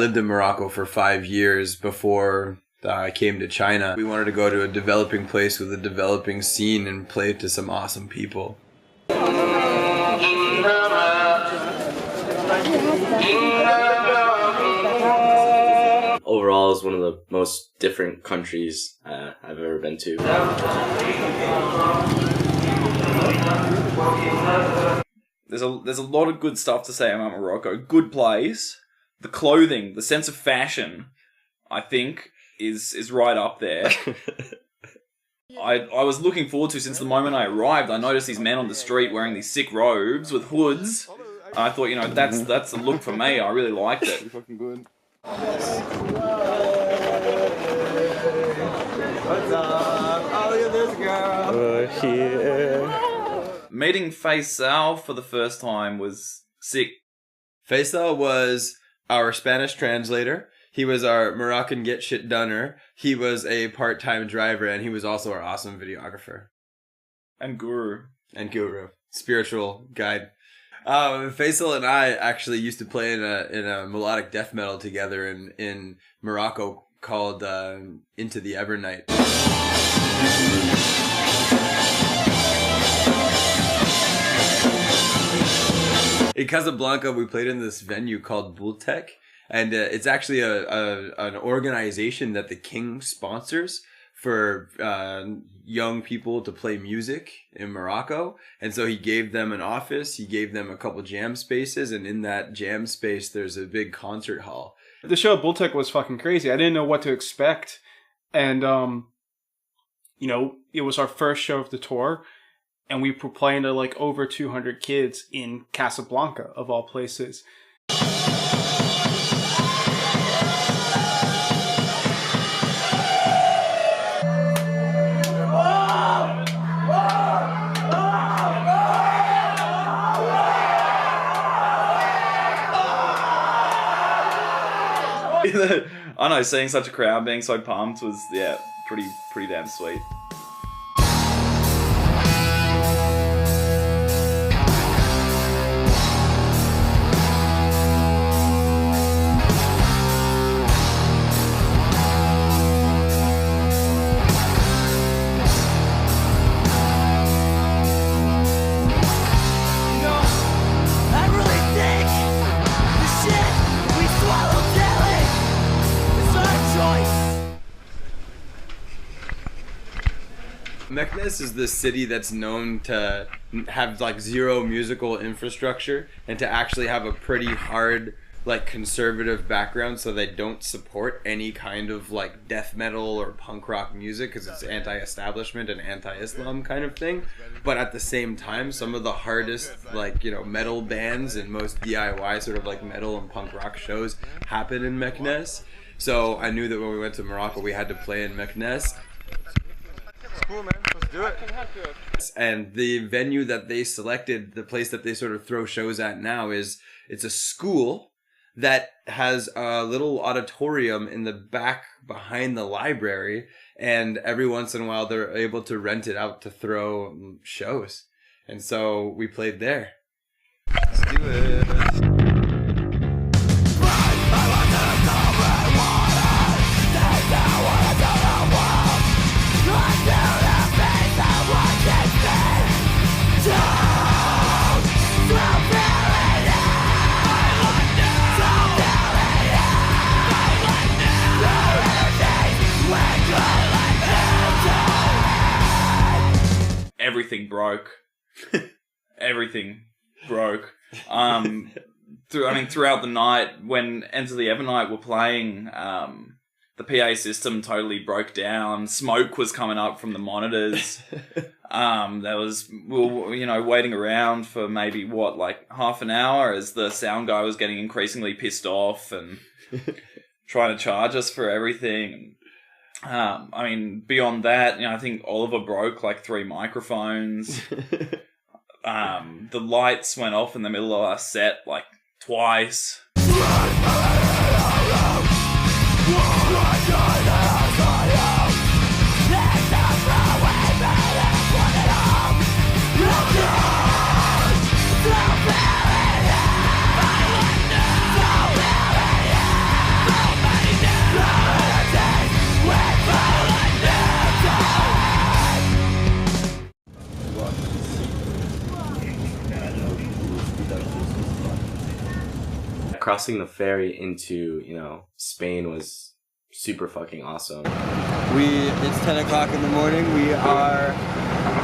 lived in Morocco for 5 years before I came to China. We wanted to go to a developing place with a developing scene and play to some awesome people. Overall, it's one of the most different countries I've ever been to. There's a lot of good stuff to say about Morocco. Good place. The clothing, the sense of fashion, I think, is right up there. I was looking forward to, since the moment I arrived, I noticed these men on the street wearing these sick robes with hoods. And I thought, you know, that's the look for me. I really liked it. What's up? Oh, look at this girl. Meeting Faisal for the first time was sick. Faisal was our Spanish translator. He was our Moroccan get shit doner. He was a part-time driver, and he was also our awesome videographer. And guru. Spiritual guide. Faisal and I actually used to play in a melodic death metal together in Morocco called Into the Evernight. In Casablanca, we played in this venue called Bultek, and it's actually an organization that the king sponsors for young people to play music in Morocco. And so he gave them an office, he gave them a couple jam spaces, and in that jam space there's a big concert hall. The show at Bultek was fucking crazy. I didn't know what to expect. And, you know, it was our first show of the tour, and we were playing to like over 200 kids in Casablanca, of all places. I know, seeing such a crowd being so pumped was, yeah, pretty damn sweet. Meknes is this city that's known to have like zero musical infrastructure and to actually have a pretty hard like conservative background, so they don't support any kind of like death metal or punk rock music because it's anti-establishment and anti-Islam kind of thing. But at the same time, some of the hardest like, you know, metal bands and most DIY sort of like metal and punk rock shows happen in Meknes. So I knew that when we went to Morocco we had to play in Meknes. Cool, man. Let's do it. And the venue that they selected, the place that they sort of throw shows at now, it's a school that has a little auditorium in the back behind the library, and every once in a while they're able to rent it out to throw shows. And so we played there. Let's do it. Everything broke. Everything broke. Throughout the night, when Enter the Evernight were playing, the PA system totally broke down. Smoke was coming up from the monitors. We were waiting around for maybe half an hour as the sound guy was getting increasingly pissed off and trying to charge us for everything. Beyond that, I think Oliver broke like 3 microphones. The lights went off in the middle of our set like twice. crossing the ferry into, Spain was super fucking awesome. It's 10 o'clock in the morning. We are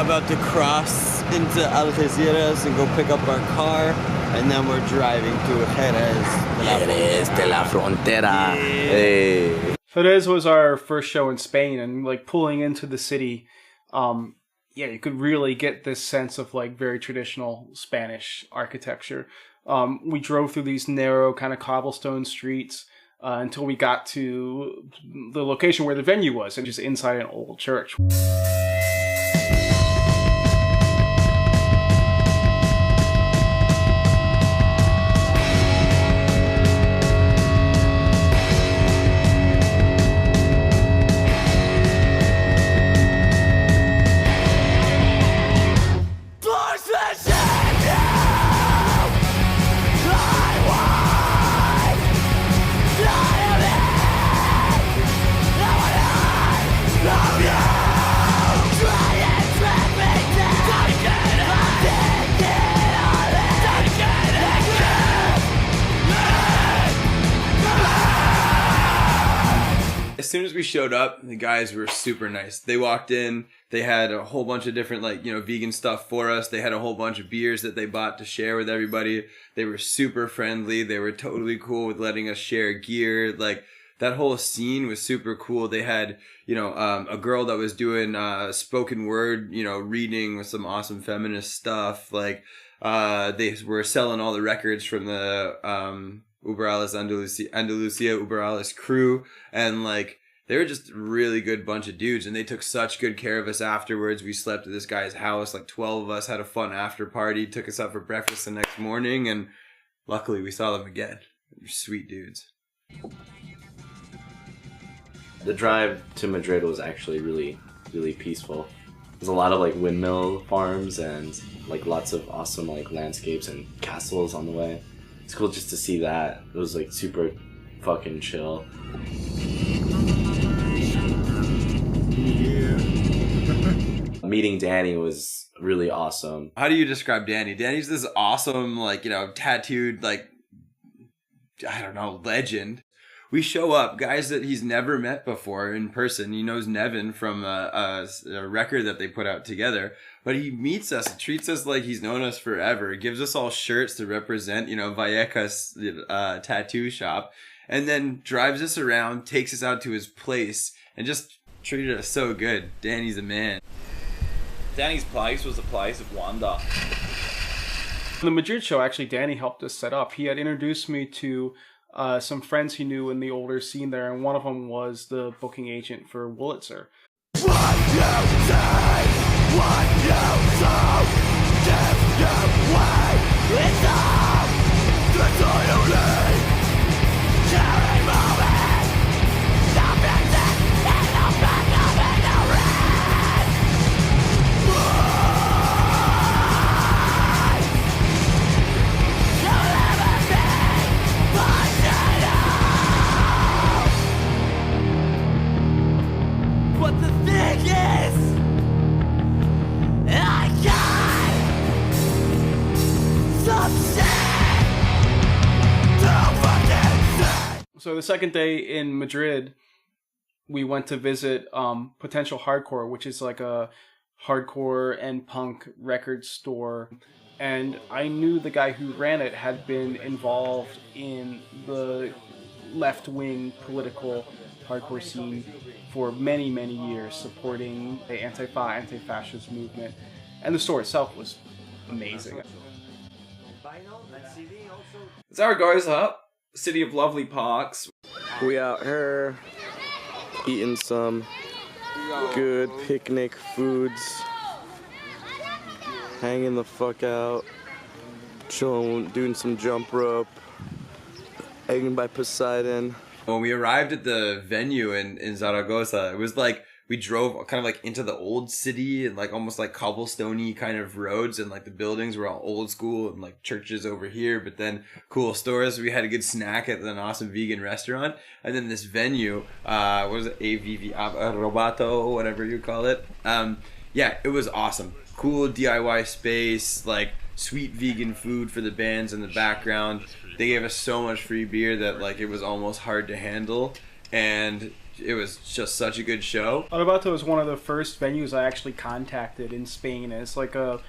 about to cross into Algeciras and go pick up our car, and then we're driving to Jerez de la Frontera. Hey. Jerez was our first show in Spain, and like pulling into the city, you could really get this sense of like very traditional Spanish architecture. We drove through these narrow kind of cobblestone streets until we got to the location where the venue was, and just inside an old church. As soon as we showed up, the guys were super nice. They walked in, they had a whole bunch of different vegan stuff for us. They had a whole bunch of beers that they bought to share with everybody. They were super friendly. They were totally cool with letting us share gear. Like, that whole scene was super cool. They had, a girl that was doing spoken word, reading with some awesome feminist stuff. Like, they were selling all the records from the Uberales Andalusia Uberales crew, and like they were just a really good bunch of dudes, and they took such good care of us afterwards. We slept at this guy's house, like 12 of us, had a fun after party, took us out for breakfast the next morning, and luckily we saw them again. They're sweet dudes. The drive to Madrid was actually really, really peaceful. There's a lot of like windmill farms and like lots of awesome like landscapes and castles on the way. It's cool just to see that. It was like super fucking chill. Meeting Danny was really awesome. How do you describe Danny? Danny's this awesome, tattooed, legend. We show up, guys that he's never met before in person. He knows Nevin from a record that they put out together. But he meets us, treats us like he's known us forever, gives us all shirts to represent, Vallecas tattoo shop, and then drives us around, takes us out to his place, and just treated us so good. Danny's a man. Danny's place was a place of wonder. The Madrid show, actually, Danny helped us set up. He had introduced me to some friends he knew in the older scene there, and one of them was the booking agent for Wurlitzer. What you say, what you sow, give you way, it's all the all you need. Carry moment, stop it, and the back of it, the red. You'll never be my shadow. What the thing is, I got some shit to fucking say. So the second day in Madrid, we went to visit Potential Hardcore, which is like a hardcore and punk record store. And I knew the guy who ran it had been involved in the left-wing political hardcore scene for many, many years, supporting the Antifa, anti-fascist movement. And the store itself was amazing. Zaragoza, city of lovely parks. We out here eating some good picnic foods, hanging the fuck out, chilling, doing some jump rope, egging by Poseidon. When we arrived at the venue in Zaragoza, it was like we drove kind of like into the old city and like almost like cobblestone-y kind of roads, and like the buildings were all old school and like churches over here, but then cool stores. We had a good snack at an awesome vegan restaurant, and then this venue, what was it, AVV Robato, whatever you call it. Yeah, it was awesome. Cool DIY space, like sweet vegan food for the bands in the background. they gave us so much free beer that like it was almost hard to handle, and it was just such a good show. Alabato was one of the first venues I actually contacted in Spain. It's like a,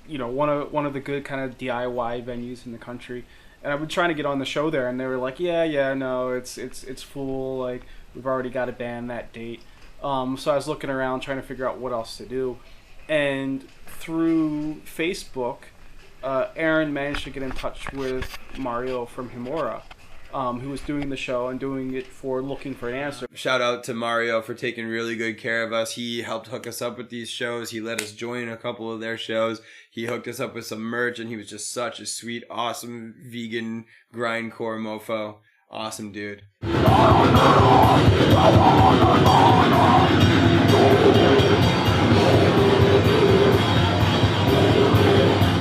one of the good kind of DIY venues in the country. And I've been trying to get on the show there, and they were like, no, it's full. Like, we've already got a band that date. So I was looking around trying to figure out what else to do. And through Facebook, Aaron managed to get in touch with Mario from Himura, who was doing the show and doing it for looking for an answer. Shout out to Mario for taking really good care of us. He helped hook us up with these shows. He let us join a couple of their shows. He hooked us up with some merch, and he was just such a sweet, awesome vegan grindcore mofo. Awesome dude.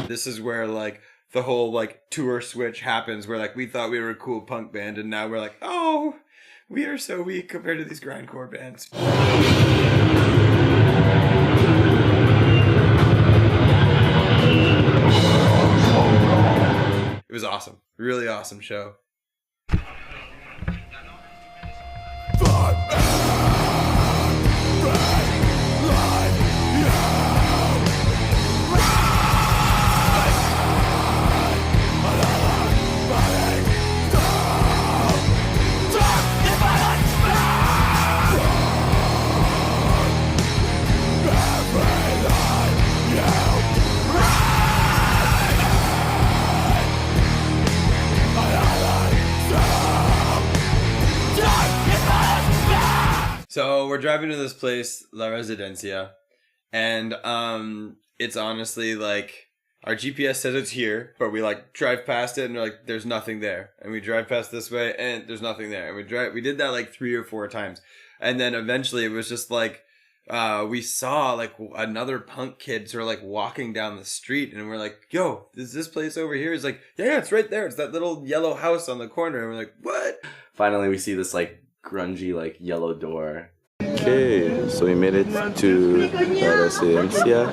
This is where like the whole like tour switch happens, where like we thought we were a cool punk band, and now we're like, oh, we are so weak compared to these grindcore bands. It was awesome. Really awesome show. So we're driving to this place, La Residencia, and it's honestly like our GPS says it's here, but we like drive past it and we're like, there's nothing there, and we drive past this way and there's nothing there, and we did that like 3 or 4 times, and then eventually it was just like we saw like another punk kid sort of like walking down the street, and we're like, yo, is this place over here? He's like, yeah, it's right there. It's that little yellow house on the corner, and we're like, what? Finally, we see this like grungy like yellow door. Okay, so we made it to La Residencia.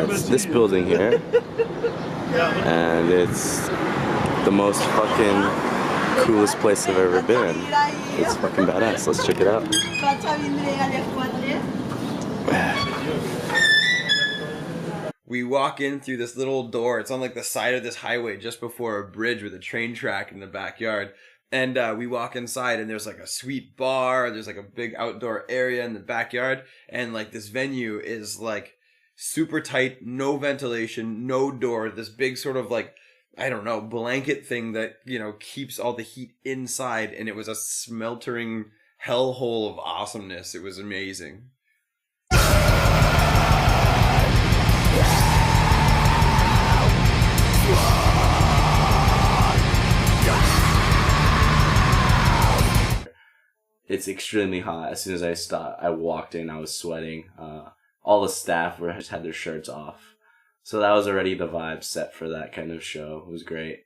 It's this building here, and it's the most fucking coolest place I've ever been. It's fucking badass. Let's check it out. We walk in through this little door. It's on like the side of this highway just before a bridge with a train track in the backyard. And we walk inside, and there's like a sweet bar. There's like a big outdoor area in the backyard. And like this venue is like super tight, no ventilation, no door. This big sort of like, I don't know, blanket thing that, keeps all the heat inside. And it was a smeltering hellhole of awesomeness. It was amazing. It's extremely hot. As soon as I walked in, I was sweating. All the staff just had their shirts off. So that was already the vibe set for that kind of show. It was great.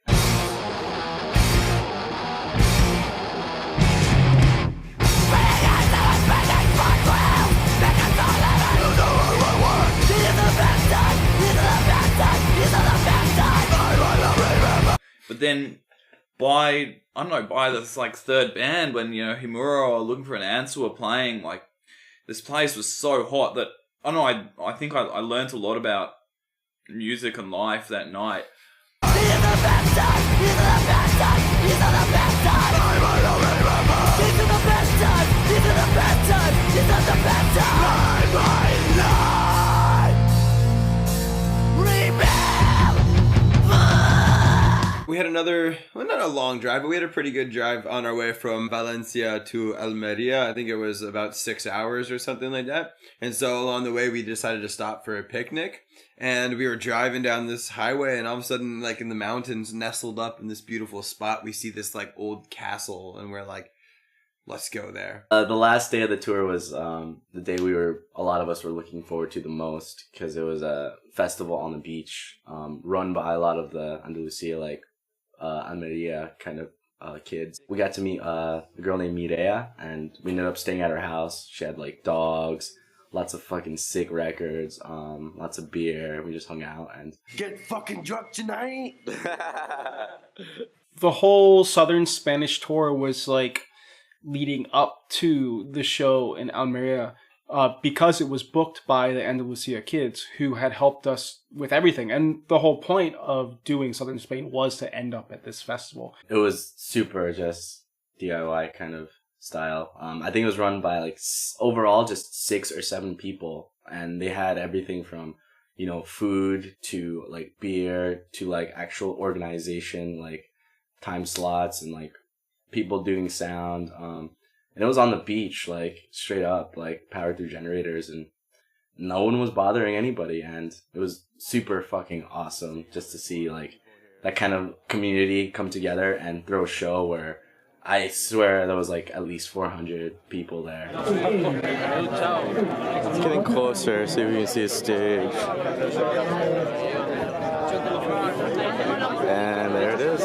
But then by this like third band, when Himura were looking for an answer were playing, like this place was so hot that I think I learned a lot about music and life that night. We had another, well, not a long drive, but we had a pretty good drive on our way from Valencia to Almeria. I think it was about 6 hours or something like that. And so along the way, we decided to stop for a picnic. And we were driving down this highway, and all of a sudden, like in the mountains, nestled up in this beautiful spot, we see this like old castle, and we're like, let's go there. The last day of the tour was the day a lot of us were looking forward to the most, because it was a festival on the beach run by a lot of the Andalusia, like Almeria kind of kids. We got to meet a girl named Mireia, and we ended up staying at her house. She had like dogs, lots of fucking sick records, lots of beer. We just hung out and Get fucking drunk tonight. The whole Southern Spanish tour was like leading up to the show in Almeria, because it was booked by the Andalusia kids who had helped us with everything. And the whole point of doing Southern Spain was to end up at this festival. it was super just DIY kind of style. I think it was run by like overall just 6 or 7 people, and they had everything from, you know, food to like beer to like actual organization, like time slots and like people doing sound. And it was on the beach, like straight up, like powered through generators, and no one was bothering anybody. And it was super fucking awesome just to see like that kind of community come together and throw a show where I swear there was like at least 400 people there. It's getting closer, see if we can see a stage. And there it is.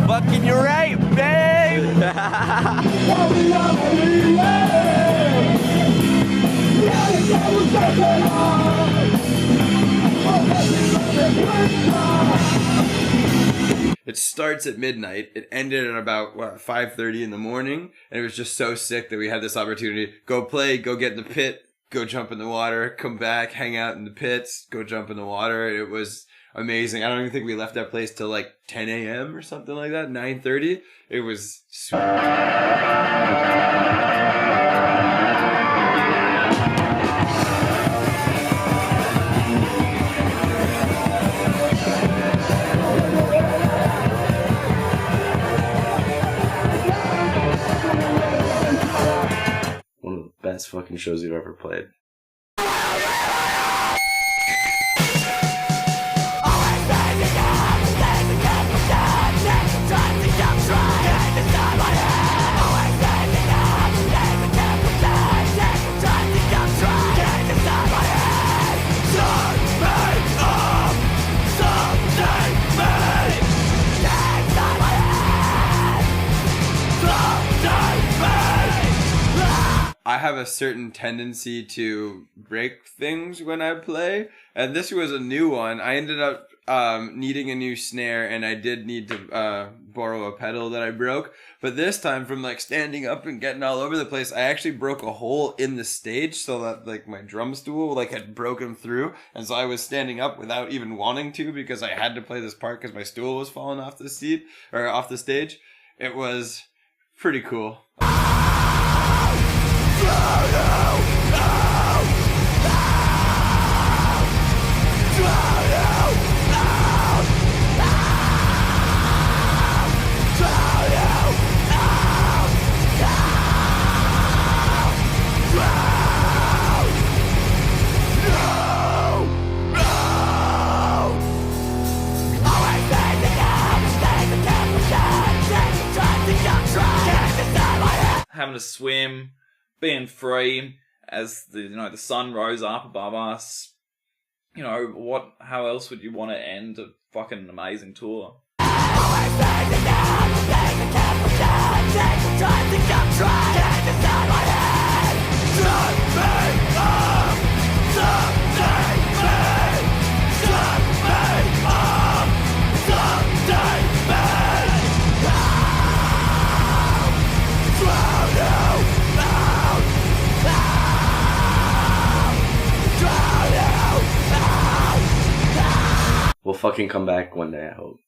Fucking you're right, babe! It starts at midnight. It ended at about 5:30 in the morning, and it was just so sick that we had this opportunity: go play, go get in the pit, go jump in the water, come back, hang out in the pits, go jump in the water. It was amazing. I don't even think we left that place till like 10 a.m. or something like that, 9:30. It was One of the best fucking shows we've ever played. I have a certain tendency to break things when I play, and this was a new one. I ended up needing a new snare, and I did need to borrow a pedal that I broke. But this time, from like standing up and getting all over the place, I actually broke a hole in the stage so that like my drum stool like had broken through, and so I was standing up without even wanting to because I had to play this part because my stool was falling off the seat or off the stage. It was pretty cool. Having to swim, being free as the sun rose up above us. How else would you want to end a fucking amazing tour? We'll fucking come back one day, I hope.